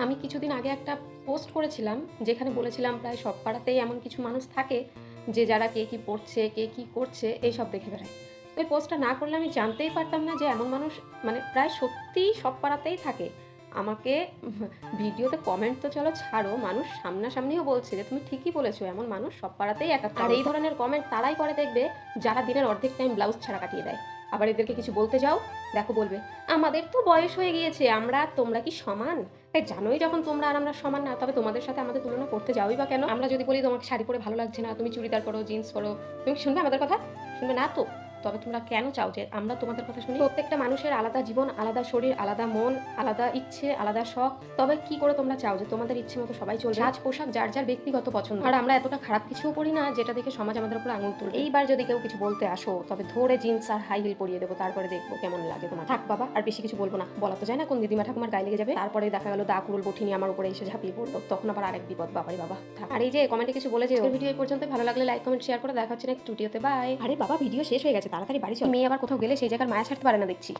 আমি কিছুদিন আগে একটা পোস্ট করেছিলাম যেখানে বলেছিলাম প্রায় সব পাড়াতেই এমন কিছু মানুষ থাকে যে যারা কে কি পড়ছে কে কি করছে এইসব দেখে বেড়ায়। তো এই পোস্টটা না করলে আমি জানতেই পারতাম না যে এমন মানুষ মানে প্রায় সত্যিই সব পাড়াতেই থাকে। আমাকে ভিডিওতে কমেন্ট তো চলো ছাড়ো, মানুষ সামনাসামনিও বলছে যে তুমি ঠিকই বলেছো, এমন মানুষ সব পাড়াতেই একাত্তর। আর এই ধরনের কমেন্ট তারাই করে দেখবে যারা দিনের অর্ধেক টাইম ব্লাউজ ছাড়া কাটিয়ে দেয়। আবার এদেরকে কিছু বলতে যাও, দেখো বলবে আমাদের তো বয়স হয়ে গিয়েছে, আমরা তোমরা কি সমান? তাই জানোই যখন তোমরা আর আমরা সমান না, তবে তোমাদের সাথে আমাদের তুলনা করতে যাওই বা কেন? আমরা যদি বলি তোমাকে শাড়ি পরে ভালো লাগছে না, তুমি চুড়িদার পরো, জিন্স পরো, তুমি কি শুনবে আমাদের কথা? শুনবে না তো। তবে তোমরা কেন চাও যে আমরা তোমাদের কথা শুনি? প্রত্যেকটা মানুষের আলাদা জীবন, আলাদা শরীর, আলাদা মন, আলাদা ইচ্ছে, আলাদা শখ। তবে কি করে তোমরা চাও যে তোমাদের ইচ্ছে মতো সবাই চলবে? সাজ পোশাক যার যার ব্যক্তিগত পছন্দ। আর আমরা এতটা খারাপ কিছুও করি না যেটা দেখে সমাজ আমাদের উপর আঙুল তুলবে। এইবার যদি কেউ কিছু বলতে আসো, তবে ধরে জিন্স আর হাই হিল পরিয়ে দেবো, তারপরে দেখবো কেমন লাগে তোমার। থাক বাবা, আর বেশি কিছু বলবো না, বলা তো যায় না কোন দিদিমা ঠাকুমার গায়ে লেগে যাবে। তারপরে দেখা গেল দা কুড়ুল বঠিনি আমার উপরে এসে ঝাঁপিয়ে পড়লো, তখন আবার আরেক বিপদ। বাবারে বাবা, থাক। আর এই যে কমেন্টে কিছু বলে যে ভিডিও এই পর্যন্ত, ভালো লাগলে লাইক কমেন্ট শেয়ার করে দেখা হচ্ছে নেক্সট ভিডিওতে। বাই। আরে বাবা, ভিডিও শেষ হয়ে গেছে, তাড়াতাড়ি বাড়ি চল। মেয়ে আবার কোথাও গেলে সেই জায়গার মায়া ছাড়তে পারে না দেখছি।